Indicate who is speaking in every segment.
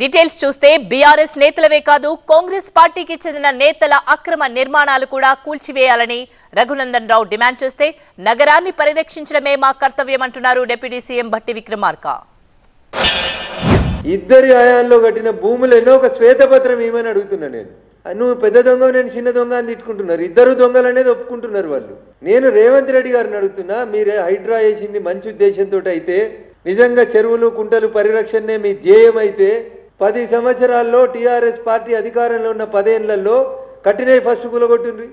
Speaker 1: Details చూస్తే BRS నేతలవే కాదు కాంగ్రెస్ పార్టీకి చెందిన నేతల అక్రమ నిర్మాణాలు కూడా కూల్చివేయాలని రఘునందన్ రావు డిమాండ్ చేస్తే నగరాన్ని పరిరక్షించడమే మా కర్తవ్యమంటున్నారు డిప్యూటీ సీఎం భట్టి విక్రమార్క.
Speaker 2: ఇద్దరి హయాంలో కట్టిన భూములు ఎన్నో ఒక శ్వేతపత్రం ఏమని అడుగుతున్నా నేను. నువ్వు పెద్ద దొంగ నేను చిన్న దొంగ అని తిట్టుకుంటున్నారు. ఇద్దరు దొంగలు అనేది ఒప్పుకుంటున్నారు వాళ్ళు. నేను రేవంత్ రెడ్డి గారిని అడుగుతున్నా, మీరే హైడ్రా వేసింది మంచి ఉద్దేశంతో అయితే, నిజంగా చెరువులు కుంటలు పరిరక్షణనే మీ ధ్యేయం అయితే 10 సంవత్సరాల్లో టీఆర్ఎస్ పార్టీ అధికారంలో ఉన్న 10 ఏళ్లలో కట్టినవి ఫస్ట్ కూలగొట్టిండ్రి.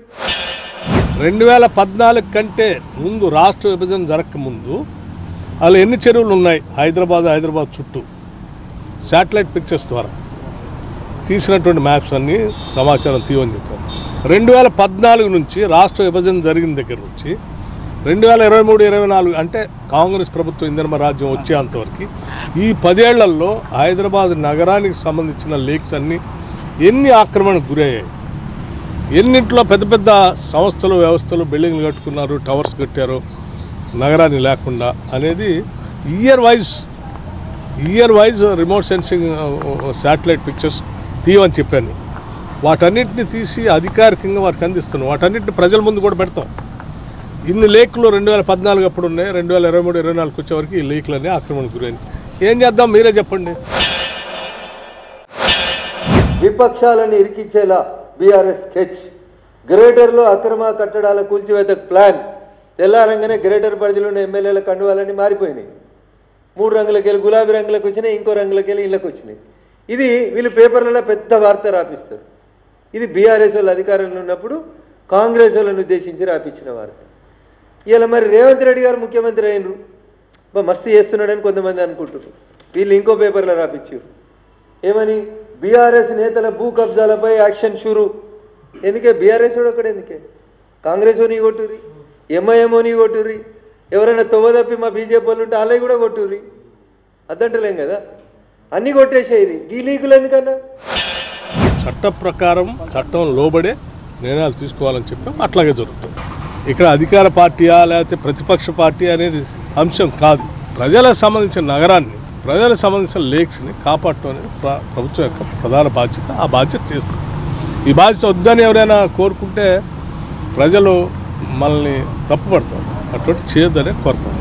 Speaker 3: 2014 కంటే ముందు రాష్ట్ర విభజన జరగకముందు అలా ఎన్ని చెరువులు ఉన్నాయి హైదరాబాద్ చుట్టూ శాటిలైట్ పిక్చర్స్ ద్వారా తీసినటువంటి మ్యాప్స్ అన్ని సమాచారం తీయమని చెప్పారు. 2014 నుంచి రాష్ట్ర విభజన జరిగిన దగ్గర నుంచి 2023-24 అంటే కాంగ్రెస్ ప్రభుత్వం ఇంధన రాజ్యం వచ్చేంతవరకు ఈ 10 ఏళ్లలో హైదరాబాద్ నగరానికి సంబంధించిన లేక్స్ అన్నీ ఎన్ని ఆక్రమణకు గురయ్యాయి, ఎన్నింటిలో పెద్ద పెద్ద సంస్థలు వ్యవస్థలు బిల్డింగ్లు కట్టుకున్నారు, టవర్స్ కట్టారు నగరాన్ని లేకుండా అనేది year wise remote sensing satellite pictures తీయమని చెప్పాను. వాటన్నిటిని తీసి అధికారికంగా వారికి అందిస్తున్నాం. వాటన్నిటిని ప్రజల ముందు కూడా పెడతాం. ఇన్ని లేకులు 2014 అప్పుడు ఉన్నాయి, 2023-24 వచ్చేవరకు ఈ లేకులన్నీ ఆక్రమణకు గురైంది. ఏం చేద్దాం మీరే చెప్పండి.
Speaker 2: విపక్షాలను ఇరికించేలా బీఆర్ఎస్ స్కెచ్. గ్రేటర్లో అక్రమ కట్టడాల కూల్చివేతకు ప్లాన్. తెల్లారంగానే గ్రేటర్ పరిధిలో ఉన్న ఎమ్మెల్యేల కండువాలన్నీ మారిపోయినాయి. 3 రంగులకి వెళ్ళి గులాబీ రంగులకు వచ్చినాయి, ఇంకో రంగులకి వెళ్ళి ఇళ్ళకి వచ్చినాయి. ఇది వీళ్ళు పేపర్లలో పెద్ద వార్త రాపిస్తారు. ఇది బీఆర్ఎస్ వాళ్ళు అధికారంలో ఉన్నప్పుడు కాంగ్రెస్ వాళ్ళని ఉద్దేశించి రాపించిన వార్త. ఇలా మరి రేవంత్ రెడ్డి గారు ముఖ్యమంత్రి అయినరు, మస్తు చేస్తున్నాడని కొంతమంది అనుకుంటున్నారు. వీళ్ళు ఇంకో పేపర్లో రాపించారు. ఏమని? బీఆర్ఎస్ నేతల భూ కబ్జాలపై యాక్షన్ షురు. ఎందుకే బీఆర్ఎస్ వాడు ఒక్కడే ఎందుకే? కాంగ్రెస్ ఓని కొట్టుర్రి, ఎంఐఎం ఓని కొట్టుర్రి, ఎవరైనా తొవ్వదప్పి మా బీజేపీ వాళ్ళు ఉంటే అలాగే కూడా కొట్టుర్రి. అద్దంటలేం కదా, అన్నీ కొట్టేసేయరి. ఈ లీకులు ఎందుకన్నా?
Speaker 3: చట్ట ప్రకారం చట్టం లోబడే నిర్ణయాలు తీసుకోవాలని చెప్పాం. అట్లాగే జరుగుతుంది. ఇక్కడ అధికార పార్టీయా లేకపోతే ప్రతిపక్ష పార్టీ అనేది అంశం కాదు. ప్రజలకు సంబంధించిన నగరాన్ని, ప్రజలకు సంబంధించిన లేక్స్ని కాపాడటం అనేది ప్రభుత్వం యొక్క ప్రధాన బాధ్యత. ఆ బాధ్యత చేస్తుంది. ఈ బాధ్యత వద్దని ఎవరైనా కోరుకుంటే ప్రజలు మనల్ని తప్పుపడతారు. అటువంటి చేయొద్దనే కోరుతాం.